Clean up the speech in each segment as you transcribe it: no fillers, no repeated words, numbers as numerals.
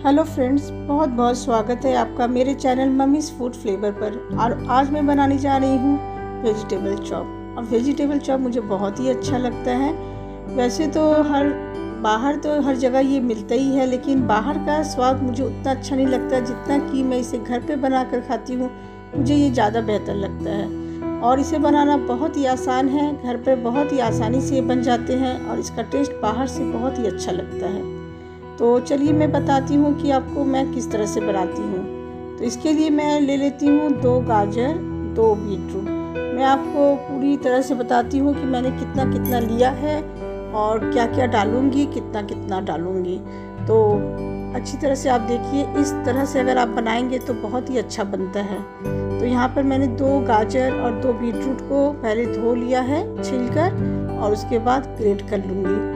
Hello friends, बहुत बहुत स्वागत है आपका मेरे चैनल मम्मीज़ फूड फ्लेवर पर। और आज मैं बनाने जा रही हूँ वेजिटेबल चॉप। और वेजिटेबल चॉप मुझे बहुत ही अच्छा लगता है। वैसे तो बाहर तो हर जगह ये मिलता ही है, लेकिन बाहर का स्वाद मुझे उतना अच्छा नहीं लगता जितना कि मैं इसे घर पे बना कर खाती हूँ। मुझे ये ज़्यादा बेहतर लगता है और इसे बनाना बहुत ही आसान है। घर पर बहुत ही आसानी से बन जाते हैं और इसका टेस्ट बाहर से बहुत ही अच्छा लगता है। तो चलिए मैं बताती हूँ कि आपको मैं किस तरह से बनाती हूँ। तो इसके लिए मैं ले लेती हूँ 2 गाजर, 2 बीटरूट। मैं आपको पूरी तरह से बताती हूँ कि मैंने कितना कितना लिया है और क्या क्या डालूँगी, कितना कितना डालूँगी। तो अच्छी तरह से आप देखिए, इस तरह से अगर आप बनाएंगे तो बहुत ही अच्छा बनता है। तो यहाँ पर मैंने 2 गाजर और 2 बीटरूट को पहले धो लिया है छीलकर, और उसके बाद ग्रेट कर लूँगी।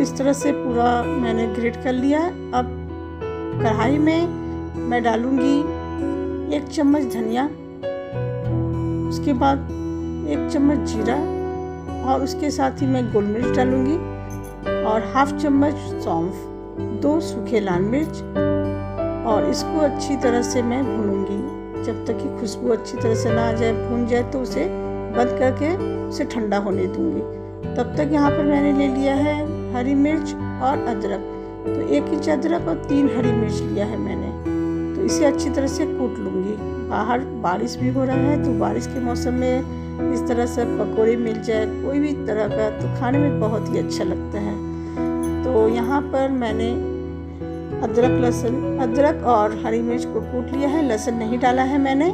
इस तरह से पूरा मैंने ग्रेट कर लिया। अब कढ़ाई में मैं डालूंगी 1 चम्मच धनिया, उसके बाद 1 चम्मच जीरा, और उसके साथ ही मैं गोल मिर्च डालूंगी और 1/2 चम्मच सौंफ, 2 सूखे लाल मिर्च, और इसको अच्छी तरह से मैं भूनूंगी जब तक कि खुशबू अच्छी तरह से ना आ जाए। भून जाए तो उसे बंद करके उसे ठंडा होने दूंगी। तब तक यहाँ पर मैंने ले लिया है हरी मिर्च और अदरक। तो 1 इंच अदरक और 3 हरी मिर्च लिया है मैंने। तो इसे अच्छी तरह से कूट लूँगी। बाहर बारिश भी हो रहा है, तो बारिश के मौसम में इस तरह से पकौड़े मिल जाए कोई भी तरह का, तो खाने में बहुत ही अच्छा लगता है। तो यहाँ पर मैंने अदरक और हरी मिर्च को कूट लिया है, लहसुन नहीं डाला है मैंने।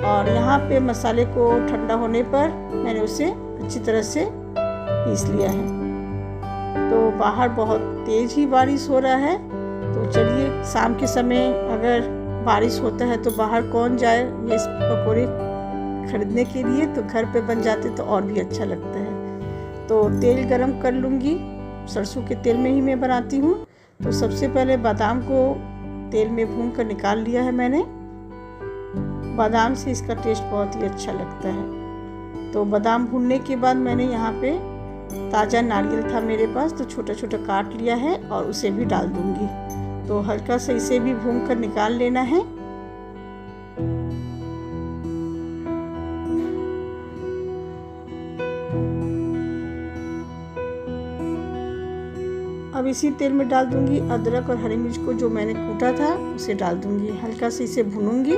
और यहाँ पे मसाले को ठंडा होने पर मैंने उसे अच्छी तरह से पीस लिया है। तो बाहर बहुत तेज़ ही बारिश हो रहा है, तो चलिए, शाम के समय अगर बारिश होता है तो बाहर कौन जाए ये पकौड़े खरीदने के लिए, तो घर पे बन जाते तो और भी अच्छा लगता है। तो तेल गरम कर लूँगी। सरसों के तेल में ही मैं बनाती हूँ। तो सबसे पहले बादाम को तेल में भून कर निकाल लिया है मैंने। बादाम से इसका टेस्ट बहुत ही अच्छा लगता है। तो बादाम भूनने के बाद मैंने यहाँ पे ताज़ा नारियल था मेरे पास, तो छोटा छोटा काट लिया है और उसे भी डाल दूंगी। तो हल्का सा इसे भी भून कर निकाल लेना है। अब इसी तेल में डाल दूंगी अदरक और हरी मिर्च को जो मैंने कूटा था, उसे डाल दूंगी। हल्का सा इसे भूनूंगी।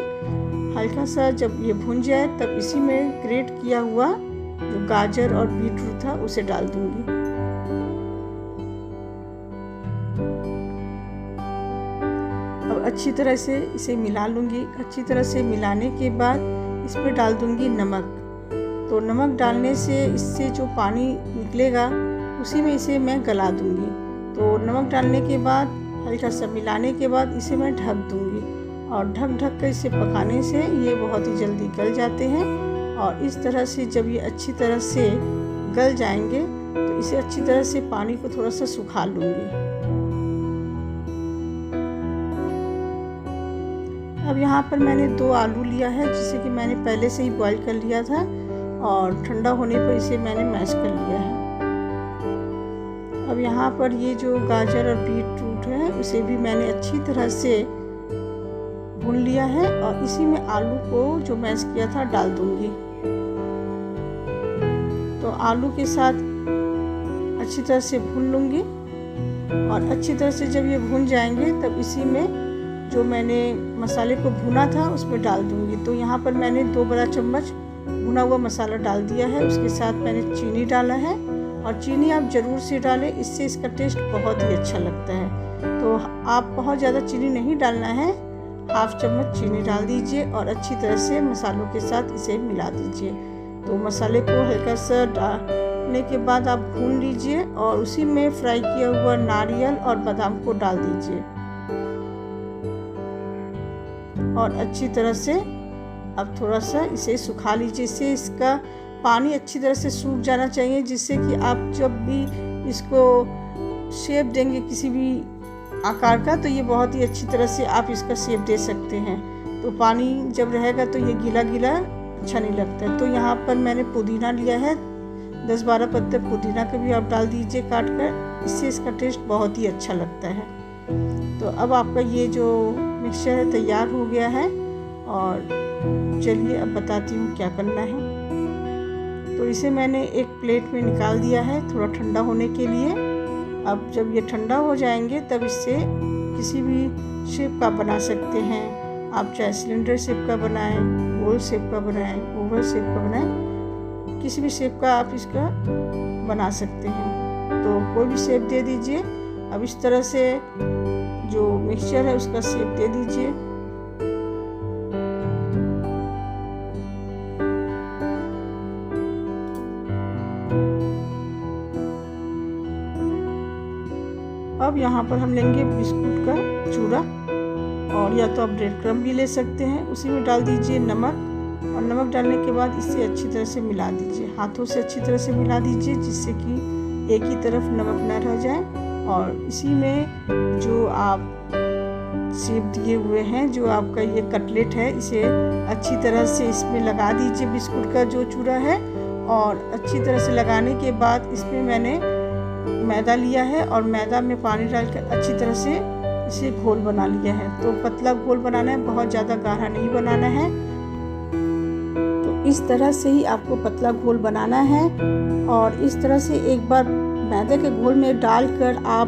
हल्का सा जब ये भून जाए तब इसी में ग्रेट किया हुआ जो गाजर और बीटरूट था उसे डाल दूंगी। अब अच्छी तरह से इसे मिला लूंगी। अच्छी तरह से मिलाने के बाद इसमें डाल दूंगी नमक। तो नमक डालने से इससे जो पानी निकलेगा उसी में इसे मैं गला दूंगी। तो नमक डालने के बाद हल्का सा मिलाने के बाद इसे मैं ढक दूंगी, और ढक कर इसे पकाने से ये बहुत ही जल्दी गल जाते हैं। और इस तरह से जब ये अच्छी तरह से गल जाएंगे तो इसे अच्छी तरह से पानी को थोड़ा सा सुखा लूँगी। अब यहाँ पर मैंने 2 आलू लिया है, जिसे कि मैंने पहले से ही बॉईल कर लिया था, और ठंडा होने पर इसे मैंने मैश कर लिया है। अब यहाँ पर ये जो गाजर और बीटरूट है उसे भी मैंने अच्छी तरह से भून लिया है, और इसी में आलू को जो मैश किया था डाल दूंगी। तो आलू के साथ अच्छी तरह से भून लूँगी, और अच्छी तरह से जब ये भून जाएंगे तब इसी में जो मैंने मसाले को भुना था उसमें डाल दूँगी। तो यहाँ पर मैंने 2 बड़ा चम्मच भुना हुआ मसाला डाल दिया है। उसके साथ मैंने चीनी डाला है, और चीनी आप ज़रूर से डालें, इससे इसका टेस्ट बहुत ही अच्छा लगता है। तो आप बहुत ज़्यादा चीनी नहीं डालना है, 1/2 चम्मच चीनी डाल दीजिए और अच्छी तरह से मसालों के साथ इसे मिला दीजिए। तो मसाले को हल्का सा डालने के बाद आप भून लीजिए, और उसी में फ्राई किया हुआ नारियल और बादाम को डाल दीजिए, और अच्छी तरह से अब थोड़ा सा इसे सुखा लीजिए। इससे इसका पानी अच्छी तरह से सूख जाना चाहिए, जिससे कि आप जब भी इसको शेप देंगे किसी भी आकार का, तो ये बहुत ही अच्छी तरह से आप इसका शेप दे सकते हैं। तो पानी जब रहेगा तो ये गीला गीला अच्छा नहीं लगता है। तो यहाँ पर मैंने पुदीना लिया है, 10-12 पत्ते पुदीना के भी आप डाल दीजिए काट कर, इससे इसका टेस्ट बहुत ही अच्छा लगता है। तो अब आपका ये जो मिक्सचर है तैयार हो गया है, और चलिए अब बताती हूँ क्या करना है। तो इसे मैंने एक प्लेट में निकाल दिया है थोड़ा ठंडा होने के लिए। अब जब ये ठंडा हो जाएंगे तब इससे किसी भी शेप का बना सकते हैं आप, चाहे सिलेंडर शेप का बनाएं, गोल शेप का बनाएं, ओवल शेप का बनाएं, किसी भी शेप का आप इसका बना सकते हैं। तो कोई भी शेप दे दीजिए। अब इस तरह से जो मिक्सचर है उसका शेप दे दीजिए। अब यहाँ पर हम लेंगे बिस्कुट का चूरा, और या तो आप ब्रेड क्रम्ब भी ले सकते हैं। उसी में डाल दीजिए नमक, और नमक डालने के बाद इसे अच्छी तरह से मिला दीजिए, हाथों से अच्छी तरह से मिला दीजिए, जिससे कि एक ही तरफ नमक न रह जाए। और इसी में जो आप शेप दिए हुए हैं, जो आपका ये कटलेट है, इसे अच्छी तरह से इसमें लगा दीजिए, बिस्कुट का जो चूरा है। और अच्छी तरह से लगाने के बाद इसमें मैंने मैदा लिया है, और मैदा में पानी डालकर अच्छी तरह से इसे घोल बना लिया है। तो पतला घोल बनाना है, बहुत ज़्यादा गाढ़ा नहीं बनाना है। तो इस तरह से ही आपको पतला घोल बनाना है। और इस तरह से एक बार मैदे के घोल में डालकर आप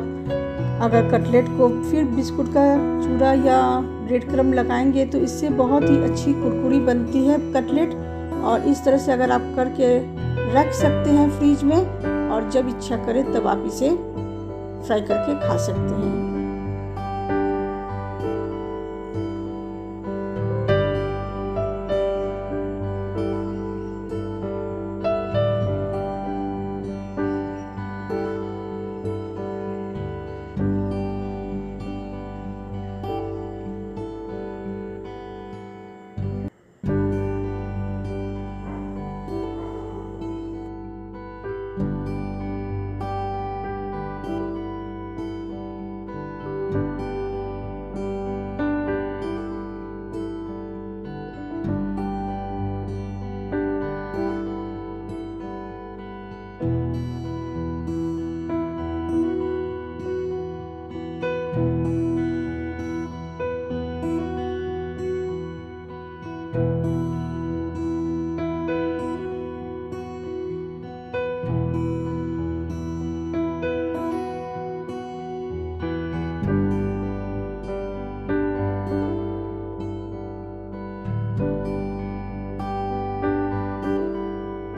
अगर कटलेट को फिर बिस्कुट का चूरा या ब्रेड क्रम्ब लगाएंगे तो इससे बहुत ही अच्छी कुरकुरी बनती है कटलेट। और इस तरह से अगर आप करके रख सकते हैं फ्रीज में, और जब इच्छा करे तब आप इसे फ्राई करके खा सकते हैं।